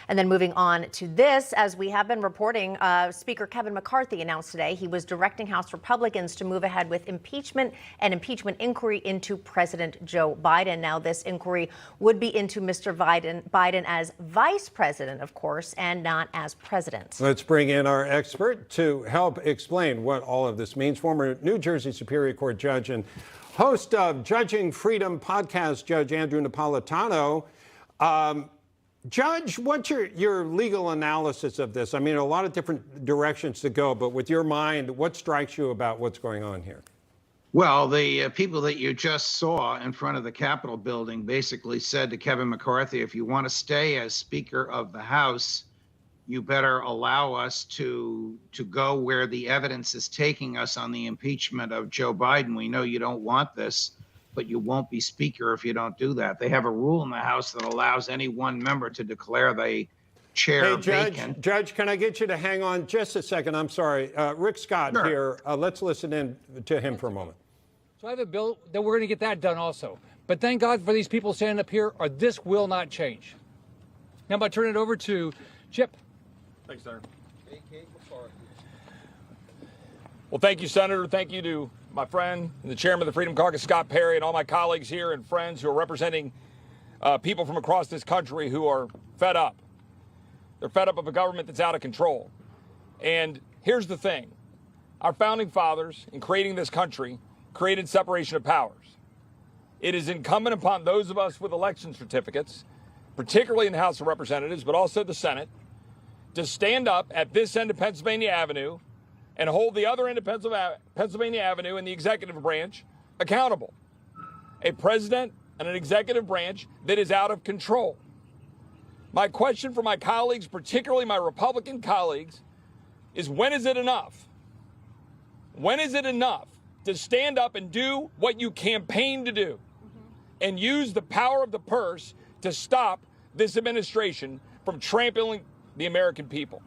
And then moving on to this, as we have been reporting, Speaker Kevin McCarthy announced today he was directing House Republicans to move ahead with impeachment and impeachment inquiry into President Joe Biden. Now, this inquiry would be into Mr. Biden as vice president, of course, and not as president. Let's bring in our expert to help explain what all of this means. Former New Jersey Superior Court judge and host of Judging Freedom podcast, Judge Andrew Napolitano. Judge, what's your legal analysis of this? I mean, a lot of different directions to go, but with your mind, what strikes you about what's going on here? Well, the people that you just saw in front of the Capitol building basically said to Kevin McCarthy, if you want to stay as Speaker of the House, you better allow us to go where the evidence is taking us on the impeachment of Joe Biden. We know you don't want this, but you won't be Speaker if you don't do that. They have a rule in the House that allows any one member to declare the chair vacant. Judge, can I get you to hang on just a second? I'm sorry. Rick Scott Sure. here. Let's listen in to him for a moment. So I have a bill that we're going to get that done also. But thank God for these people standing up here, or this will not change. Now I'm going to turn it over to Chip. Thanks, Senator. Well, thank you, Senator. Thank you to my friend and the chairman of the Freedom Caucus, Scott Perry, and all my colleagues here and friends who are representing people from across this country who are fed up. They're fed up of a government that's out of control. And here's the thing. Our founding fathers, in creating this country, created separation of powers. It is incumbent upon those of us with election certificates, particularly in the House of Representatives, but also the Senate, to stand up at this end of Pennsylvania Avenue and hold the other end of Pennsylvania Avenue and the executive branch accountable. A president and an executive branch that is out of control. My question for my colleagues, particularly my Republican colleagues, is when is it enough? When is it enough to stand up and do what you campaigned to do and use the power of the purse to stop this administration from trampling the American people?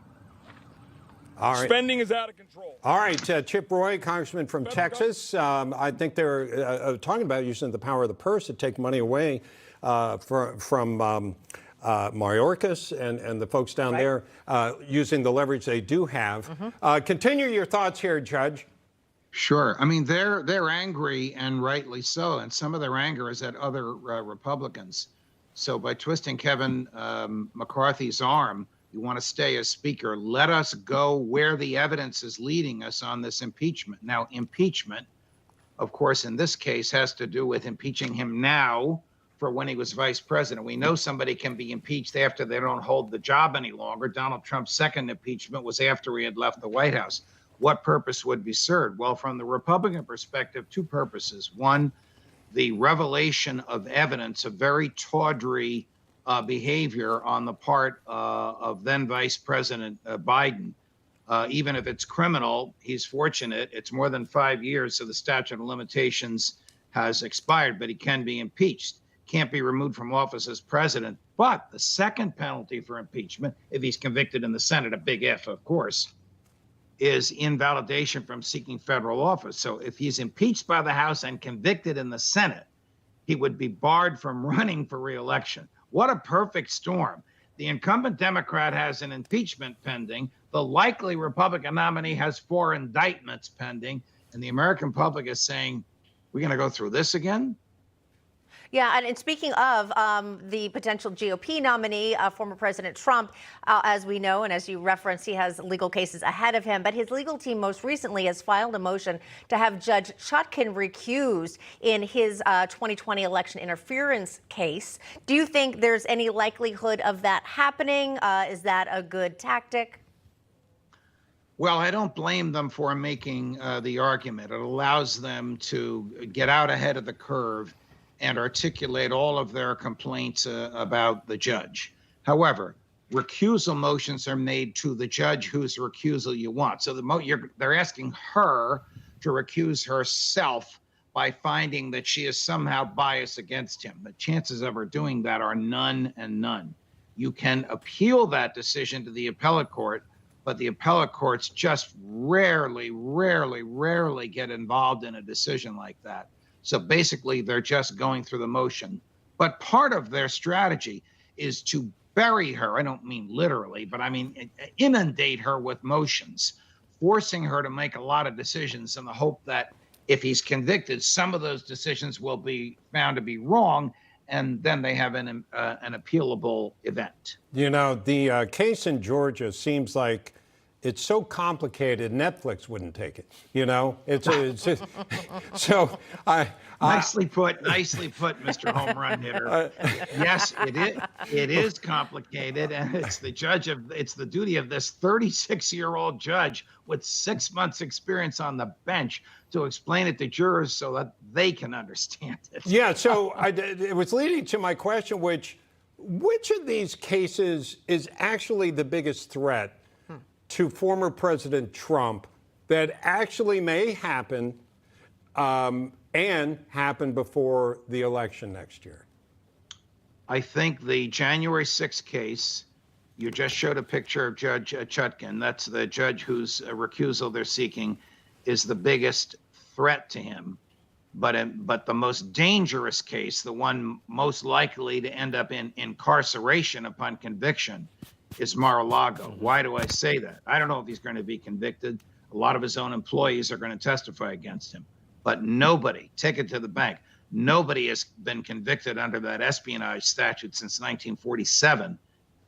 All right. Spending is out of control. All right, Chip Roy, congressman from Texas. I think they're talking about using the power of the purse to take money away from Mayorkas and the folks down there, using the leverage they do have. Continue your thoughts here, Judge. Sure. I mean, they're angry, and rightly so. And some of their anger is at other Republicans. So by twisting Kevin McCarthy's arm, you want to stay as Speaker. Let us go where the evidence is leading us on this impeachment. Now, impeachment, of course, in this case, has to do with impeaching him now for when he was vice president. We know somebody can be impeached after they don't hold the job any longer. Donald Trump's second impeachment was after he had left the White House. What purpose would be served? Well, from the Republican perspective, two purposes. One, the revelation of evidence of very tawdry behavior on the part of then Vice President Biden. Even if it's criminal, he's fortunate. It's more than 5 years, so the statute of limitations has expired, but he can be impeached. Can't be removed from office as president. But the second penalty for impeachment, if he's convicted in the Senate, a big if, of course, is invalidation from seeking federal office. So if he's impeached by the House and convicted in the Senate, he would be barred from running for re-election. What a perfect storm. The incumbent Democrat has an impeachment pending. The likely Republican nominee has 4 indictments pending. And the American public is saying, we're going to go through this again? Yeah, and speaking of the potential GOP nominee, former President Trump, as we know, and as you referenced, he has legal cases ahead of him. But his legal team most recently has filed a motion to have Judge Chutkan recused in his 2020 election interference case. Do you think there's any likelihood of that happening? Is that a good tactic? Well, I don't blame them for making the argument. It allows them to get out ahead of the curve and articulate all of their complaints about the judge. However, recusal motions are made to the judge whose recusal you want. So they're asking her to recuse herself by finding that she is somehow biased against him. The chances of her doing that are none and none. You can appeal that decision to the appellate court, but the appellate courts just rarely get involved in a decision like that. So basically, they're just going through the motion. But part of their strategy is to bury her. I don't mean literally, but I mean inundate her with motions, forcing her to make a lot of decisions in the hope that if he's convicted, some of those decisions will be found to be wrong, and then they have an appealable event. You know, the case in Georgia seems like it's so complicated, Netflix wouldn't take it. You know, so Nicely put, Mr. Home Run Hitter. Yes, it is complicated, and it's the duty of this 36-year-old judge with 6 months experience on the bench to explain it to jurors so that they can understand it. Yeah, so it was leading to my question, which of these cases is actually the biggest threat to former President Trump that actually may happen and happen before the election next year? I think the January 6th case, you just showed a picture of Judge Chutkan. That's the judge whose recusal they're seeking, is the biggest threat to him. But the most dangerous case, the one most likely to end up in incarceration upon conviction, is Mar-a-Lago. Why do I say that? I don't know if he's going to be convicted. A lot of his own employees are going to testify against him. But nobody, take it to the bank, nobody has been convicted under that espionage statute since 1947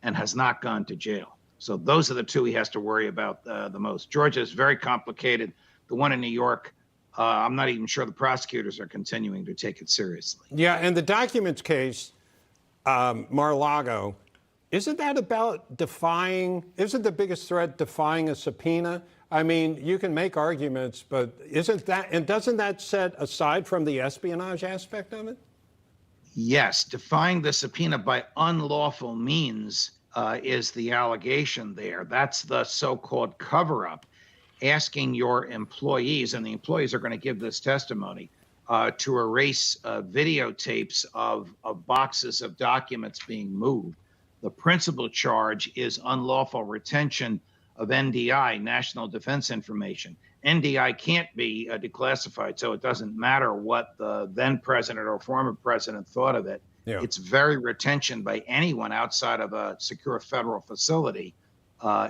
and has not gone to jail. So those are the two he has to worry about the most. Georgia is very complicated. The one in New York, I'm not even sure the prosecutors are continuing to take it seriously. Yeah, and the documents case, Mar-a-Lago, isn't that about isn't the biggest threat defying a subpoena? I mean, you can make arguments, but doesn't that set aside from the espionage aspect of it? Yes, defying the subpoena by unlawful means is the allegation there. That's the so-called cover-up, asking your employees, and the employees are going to give this testimony, to erase videotapes of boxes of documents being moved. The principal charge is unlawful retention of NDI, National Defense Information. NDI can't be declassified, so it doesn't matter what the then president or former president thought of it. Yeah. It's very retention by anyone outside of a secure federal facility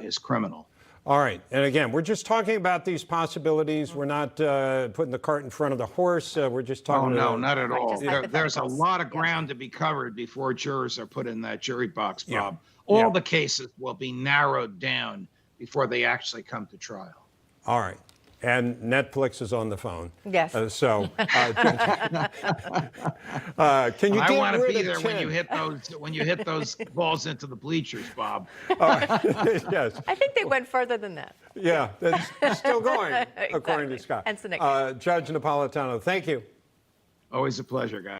is criminal. All right. And again, we're just talking about these possibilities. We're not putting the cart in front of the horse. We're just talking Oh, no, about... not at all. Just There's a hypotheticals. lot of ground to be covered before jurors are put in that jury box, Yeah. Bob. All Yeah. the cases will be narrowed down before they actually come to trial. All right. And Netflix is on the phone. Yes. Can you I get want to rid be of there when you 10? hit those balls into the bleachers, Bob. Yes. I think they went further than that. Yeah, that's still going, according to Exactly. Scott. Hence the nickname. Judge Napolitano, thank you. Always a pleasure, guys.